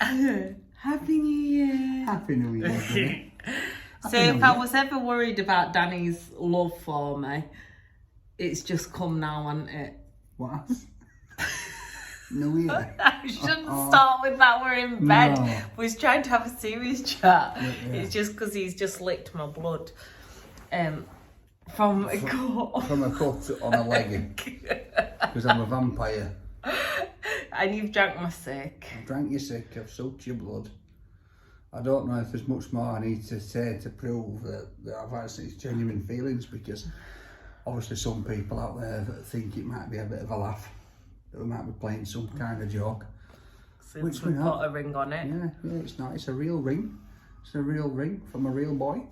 Happy New Year. Happy New Year, buddy. So if I was ever worried about Danny's love for me, it's just come now, hasn't it? What? New Year. I shouldn't start with that. We're in bed. No. We was trying to have a serious chat. Yeah. It's just because he's just licked my blood from a cut. From a cut on a leg. Because I'm a vampire. And you've drank my sick. I've drank your sick, I've sucked your blood. I don't know if there's much more I need to say to prove that I've actually genuine feelings, because obviously some people out there think it might be a bit of a laugh, that we might be playing some kind of joke. Since we put a ring on it. Yeah, it's not. It's a real ring. It's a real ring from a real boy.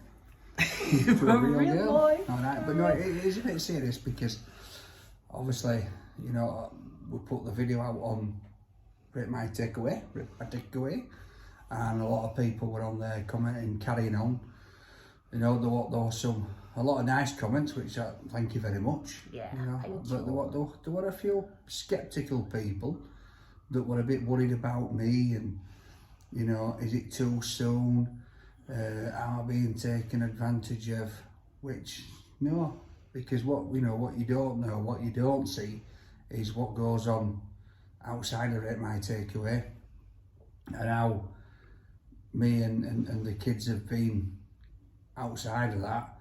From a real girl. boy. All right, but no, it is a bit serious because obviously, you know, we put the video out on Rip My Takeaway, and a lot of people were on there commenting, carrying on. You know, there was a lot of nice comments, which I thank you very much. Yeah, you know, thank but you. there were a few sceptical people that were a bit worried about me, and you know, is it too soon? Am I being taken advantage of? Which no, because what you don't know, what you don't see, is what goes on outside of Rate My Takeaway, and how me and the kids have been outside of that.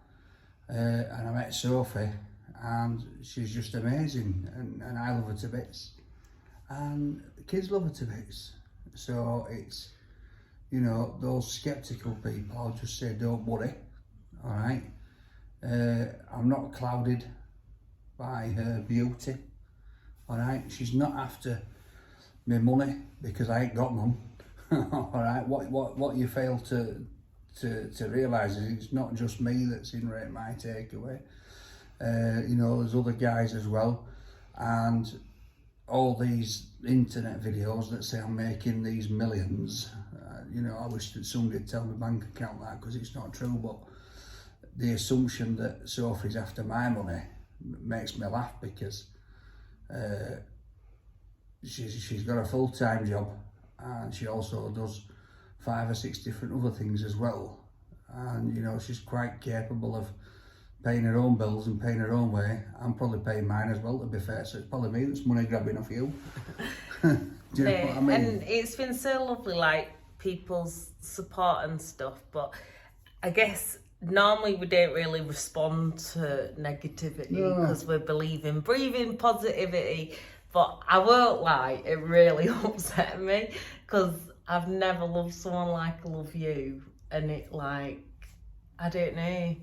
And I met Sophie, and she's just amazing, and I love her to bits, and the kids love her to bits. So it's, you know, those sceptical people, I'll just say don't worry, all right? I'm not clouded by her beauty, all right? She's not after my money, because I ain't got none. All right, what you fail to realise is it's not just me that's in Rate My Takeaway. You know, there's other guys as well, and all these internet videos that say I'm making these millions. You know, I wish that somebody would tell my bank account that, because it's not true. But the assumption that Sophie's after my money makes me laugh, because she's got a full-time job, and she also does 5 or 6 different other things as well. And you know, she's quite capable of paying her own bills and paying her own way. I'm probably paying mine as well, to be fair, so it's probably me that's money grabbing off you. Do you know what I mean? And it's been so lovely, like people's support and stuff, but I guess normally we don't really respond to negativity because we believe in breathing positivity. But I won't lie, it really upset me, because I've never loved someone like I love you. And it, like, I don't know,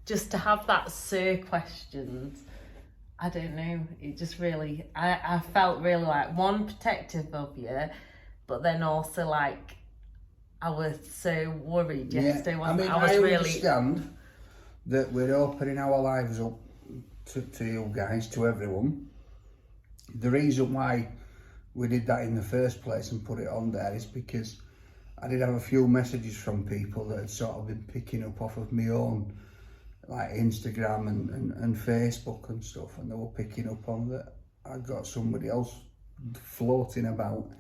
just to have that questions, I don't know, it just really, I felt really like, one, protective of you, but then also like, I was so worried yesterday. I mean, I understand that we're opening our lives up to you guys, to everyone. The reason why we did that in the first place and put it on there is because I did have a few messages from people that had sort of been picking up off of my own, like Instagram and Facebook and stuff, and they were picking up on that I'd got somebody else floating about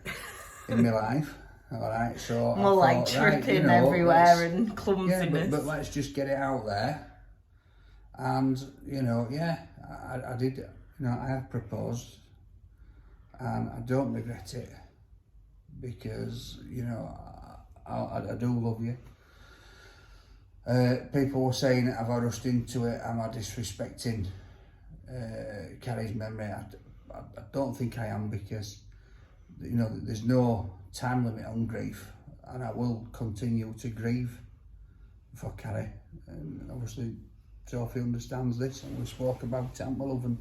in my life. All right, so more like tripping everywhere and clumsiness. Yeah, but let's just get it out there. And you know, I did. You know, I have proposed, and I don't regret it, because you know, I do love you. People were saying, have I rushed into it? Am I disrespecting Carrie's memory? I don't think I am, because you know, there's no time limit on grief, and I will continue to grieve for Carrie. And obviously Sophie understands this, and we spoke about it, and love, and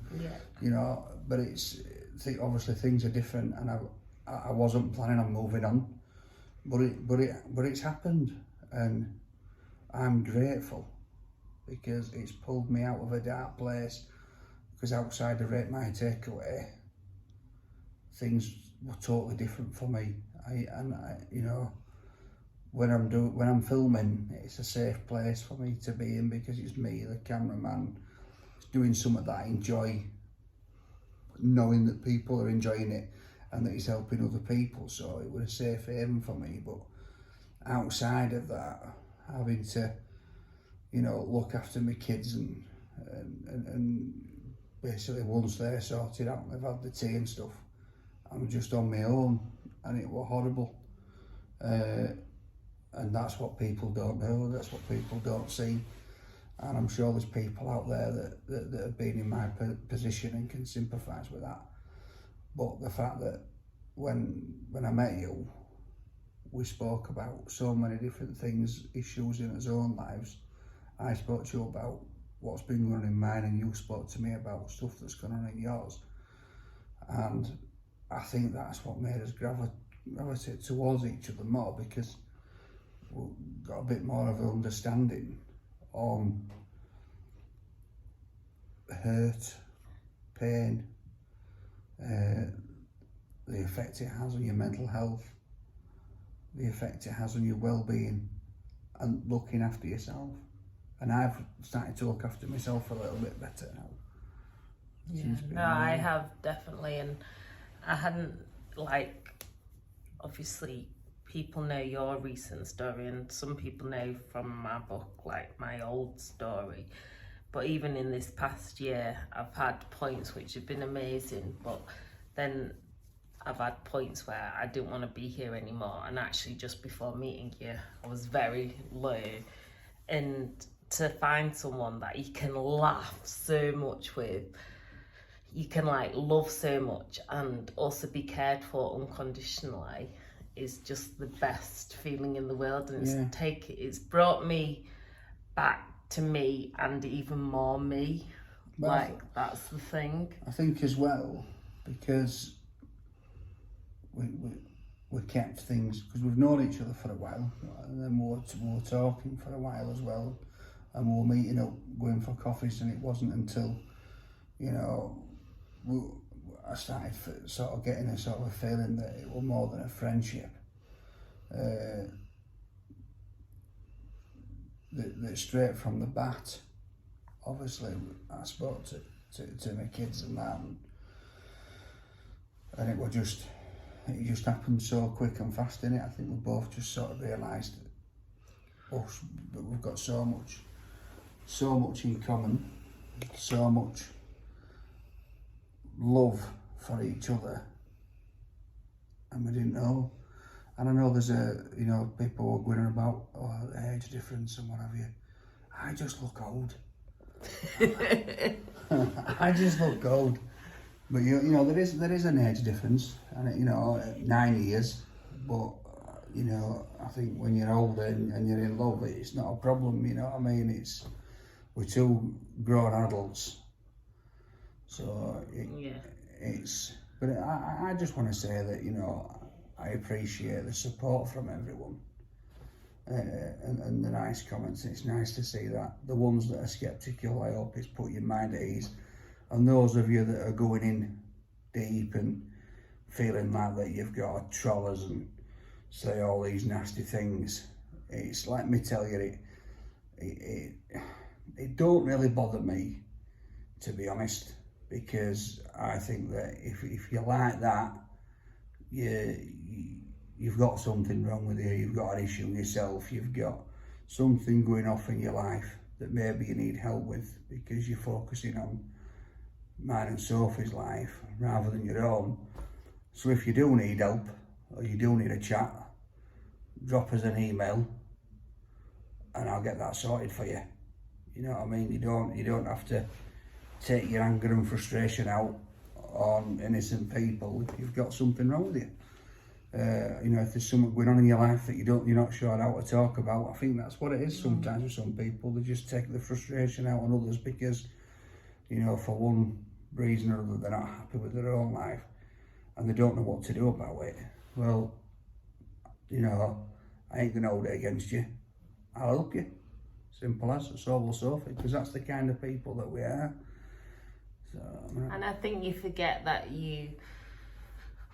you know, but obviously things are different, and I wasn't planning on moving on, but it's happened, and I'm grateful, because it's pulled me out of a dark place, because outside of Rate My Takeaway, things were totally different for me. You know, when I'm filming, it's a safe place for me to be in, because it's me, the cameraman, doing something that I enjoy, knowing that people are enjoying it, and that he's helping other people, so it was a safe haven for me. But outside of that, having to, you know, look after my kids and basically once they're sorted out and they've had the tea and stuff, I'm just on my own, and it was horrible. And that's what people don't know, that's what people don't see. And I'm sure there's people out there that have been in my position and can sympathise with that. But the fact that when I met you, we spoke about so many different things, issues in our own lives. I spoke to you about what's been going on in mine, and you spoke to me about stuff that's going on in yours. And I think that's what made us gravitate towards each other more, because we've got a bit more of an understanding on hurt, pain, the effect it has on your mental health, the effect it has on your well-being, and looking after yourself. And I've started to look after myself a little bit better now. Yeah, no, I have definitely, and I hadn't, like, obviously people know your recent story, and some people know from my book, like, my old story. But even in this past year, I've had points which have been amazing, but then I've had points where I didn't want to be here anymore. And actually just before meeting you, I was very low. And to find someone that you can laugh so much with, you can like love so much, and also be cared for unconditionally, is just the best feeling in the world. And it's brought me back to me, and even more me. Well, like, that's the thing. I think as well, because we kept things, because we've known each other for a while, and then we were talking for a while as well, and we were meeting up, going for coffees, and it wasn't until, you know, I started sort of getting a sort of a feeling that it was more than a friendship. That straight from the bat, obviously I spoke to my kids and that, and it just happened so quick and fast, innit? I think we both just sort of realised that we've got so much in common, so much love for each other, and we didn't know. And I know there's people are going on about the age difference and what have you. I just look old. I just look old. But you know there is an age difference, and 9 years. But I think when you're older and you're in love, it's not a problem. You know what I mean? We're two grown adults. So But I just want to say that I appreciate the support from everyone, and the nice comments. It's nice to see that. The ones that are sceptical, I hope it's put your mind at ease, and those of you that are going in deep and feeling like that you've got to troll us and say all these nasty things, it's let me tell you, it don't really bother me, to be honest, because I think that if you're like that, you've got something wrong with you, you've got an issue yourself, you've got something going off in your life that maybe you need help with, because you're focusing on mine and Sophie's life rather than your own. So if you do need help, or you do need a chat, drop us an email and I'll get that sorted for you. You know what I mean? You don't have to take your anger and frustration out on innocent people if you've got something wrong with you. If there's something going on in your life that you're not sure how to talk about, I think that's what it is sometimes with some people. They just take the frustration out on others because, for one reason or other, they're not happy with their own life and they don't know what to do about it. Well, I ain't gonna hold it against you. I'll help you. Simple as. So will Sophie, because that's the kind of people that we are. So, and I think you forget that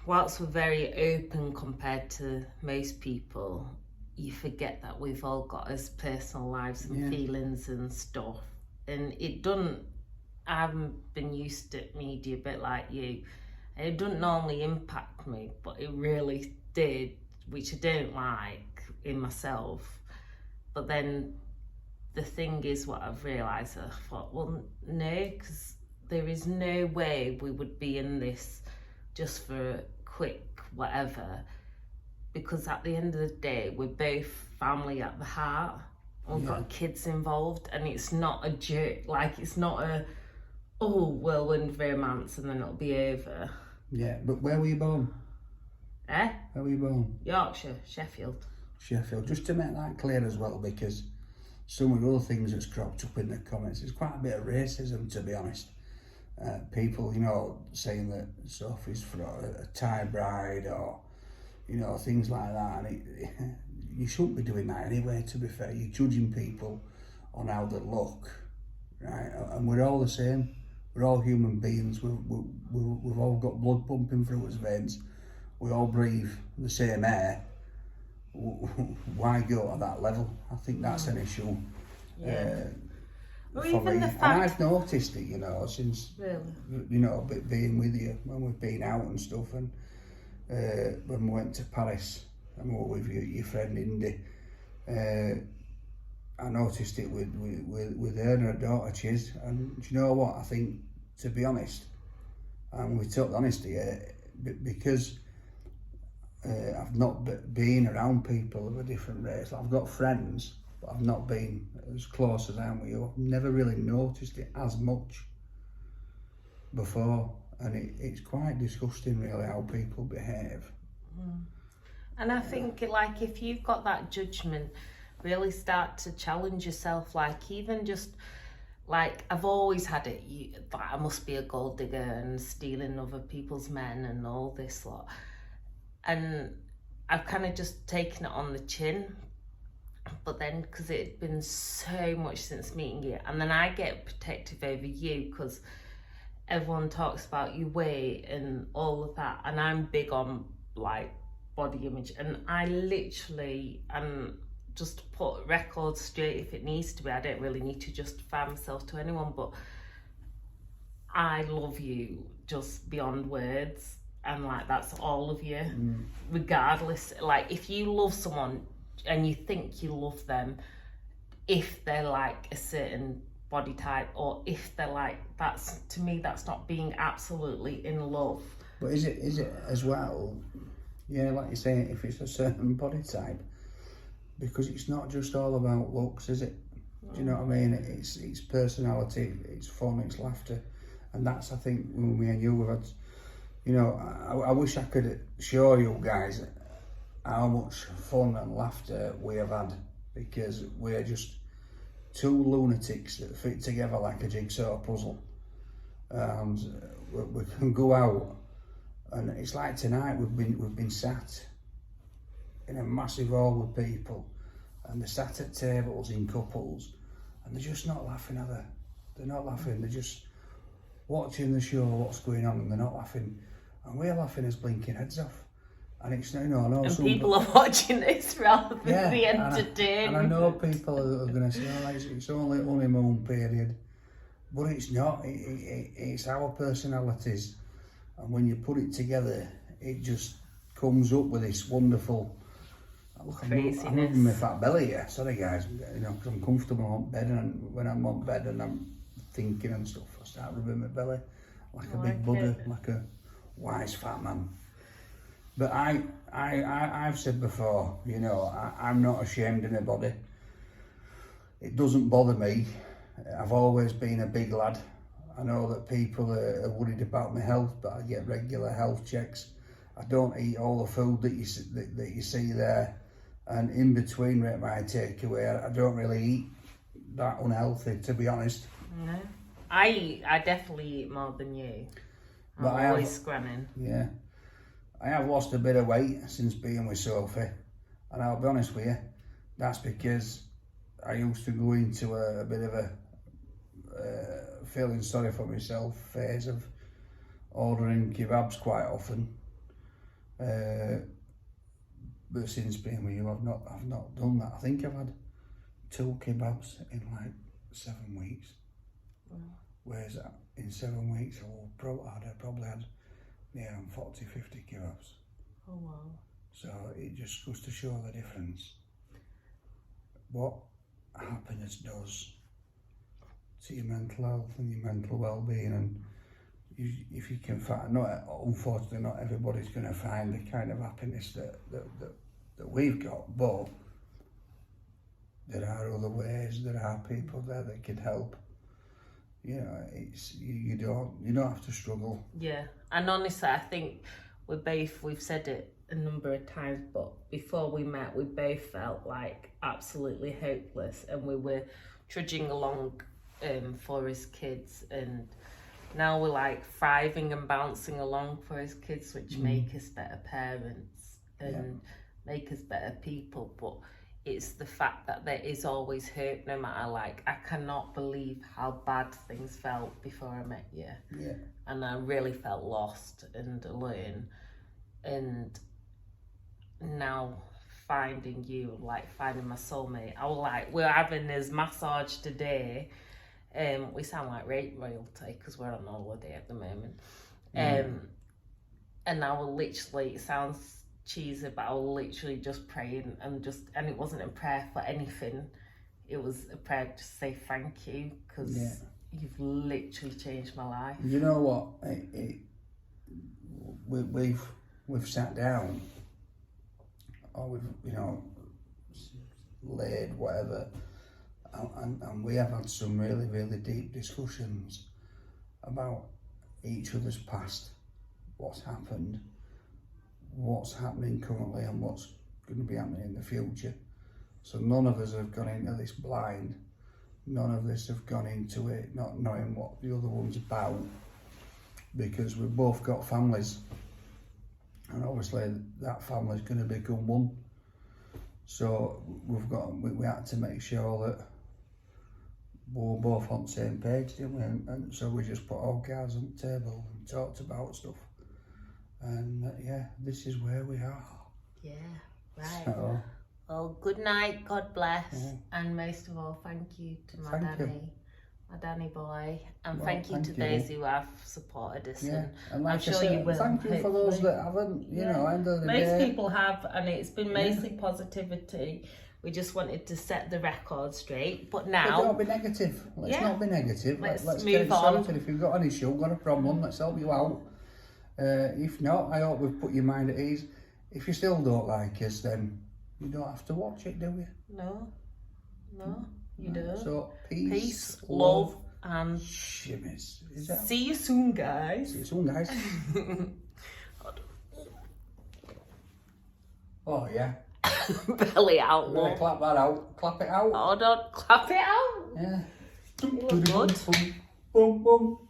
whilst we're very open compared to most people, you forget that we've all got us personal lives and feelings and stuff. And I haven't been used to media a bit like you, It doesn't normally impact me, but it really did, which I don't like in myself. But then the thing is, what I've realised, I thought, well, no, because there is no way we would be in this just for a quick whatever, because at the end of the day, we're both family at the heart. We've got kids involved, and it's not a joke, like it's not a, oh, whirlwind romance and then it'll be over. Yeah, but where were you born? Eh? Where were you born? Yorkshire, Sheffield. Sheffield. Just to make that clear as well, because some of the other things that's cropped up in the comments, there's quite a bit of racism, to be honest. People, you know, saying that Sophie's for a Thai bride, or, you know, things like that. And you shouldn't be doing that anyway, to be fair. You're judging people on how they look, right? And we're all the same. We're all human beings. We've all got blood pumping through us veins. We all breathe the same air. Why go to that level? I think that's an issue. Yeah. For even me. the fact... And I've noticed it, you know, since, really? you know, being with you when we've been out and stuff, and when we went to Paris and we were with your friend Indy, I noticed it with her and her daughter Chiz. And do you know what? I think, to be honest, and with total honesty, because I've not been around people of a different race. I've got friends, but I've not been as close as I am with you. I've never really noticed it as much before, and it's quite disgusting, really, how people behave. And I think, like, if you've got that judgment, really start to challenge yourself. Like, even just, like, I've always had it, that I must be a gold digger and stealing other people's men and all this lot. And I've kind of just taken it on the chin. But then, because it had been so much since meeting you, and then I get protective over you because everyone talks about your weight and all of that, and I'm big on, like, body image, and I literally, and just put records straight if it needs to be. I don't really need to justify myself to anyone, but I love you just beyond words, and, like, that's all of you, regardless. Like, if you love someone and you think you love them, if they're like a certain body type, or if they're like, that's, to me, that's not being absolutely in love. But is it as well, yeah, like you say, if it's a certain body type, because it's not just all about looks, is it? Do you know what I mean? It's personality, it's fun, it's laughter, and that's, I think, when me and you have had, you know, I wish I could show you guys how much fun and laughter we have had, because we're just two lunatics that fit together like a jigsaw puzzle. And we can go out, and it's like tonight we've been sat in a massive hall with people, and they're sat at tables in couples, and they're just not laughing, are they? They're not laughing, they're just watching the show, what's going on, and they're not laughing. And we're laughing as blinking heads off. And it's, you know, I know and people are watching this rather than be entertained. And I know people are going to say, oh, it's only honeymoon period. But it's not. It's our personalities. And when you put it together, it just comes up with this wonderful... craziness. I'm moving my fat belly, yeah. Sorry, guys. You know, because I'm comfortable on bed, and when I'm on bed and I'm thinking and stuff, I start rubbing my belly like a big Buddha, like a wise fat man. But I've said before, you know, I'm not ashamed of my body. It doesn't bother me. I've always been a big lad. I know that people are worried about my health, but I get regular health checks. I don't eat all the food that you see there. And in between my takeaway, I don't really eat that unhealthy, to be honest. No. I definitely eat more than you. I'm always scranning. Yeah. I have lost a bit of weight since being with Sophie, and I'll be honest with you, that's because I used to go into a bit of a feeling sorry for myself phase of ordering kebabs quite often. But since being with you, I've not done that. I think I've had 2 kebabs in like 7 weeks. Whereas in 7 weeks, I probably had Yeah, I'm 40, 50 kilos. Oh wow. So it just goes to show the difference. What happiness does to your mental health and your mental well-being, and if you can find, unfortunately not everybody's going to find the kind of happiness that we've got, but there are other ways, there are people there that can help. You know, it's you don't have to struggle. Yeah, and honestly, I think we've said it a number of times, but before we met, we both felt like absolutely hopeless, and we were trudging along for his kids, and now we're like thriving and bouncing along for his kids, which make us better parents and make us better people. But it's the fact that there is always hope, no matter, like, I cannot believe how bad things felt before I met you. Yeah. And I really felt lost and alone. And now finding you, like finding my soulmate, I was like, we're having this massage today. We sound like royalty because we're on holiday at the moment. And I will literally, it sounds cheesy, but I was literally just praying and it wasn't a prayer for anything. It was a prayer to say thank you, because you've literally changed my life. You know what? We've sat down, or we've laid whatever, and we have had some really, really deep discussions about each other's past, what's happened, what's happening currently, and what's going to be happening in the future. So none of us have gone into this blind. None of us have gone into it not knowing what the other one's about, because we've both got families, and obviously that family's going to become one. So we had to make sure that we're both on the same page, didn't we? And so we just put all cards on the table and talked about stuff. And this is where we are. Yeah, right. So, well, good night, God bless, and most of all, thank you to my Danny boy, and thank you to those who have supported us. And like I'm sure you will. Thank you for those that haven't. You know, end of the day. Most people have, and it's been mostly positivity. We just wanted to set the record straight, but now... But don't be negative. Let's not be negative. Let's move on. If you've got an issue, got a problem, let's help you out. If not, I hope we've put your mind at ease. If you still don't like us, then you don't have to watch it, do you? No, you don't. So, peace, love, and shimmies. See you soon, guys. See you soon, guys. Oh, yeah. Belly out, look. Clap that out. Clap it out. Hold on, clap it out. Yeah. You look good. Boom, boom.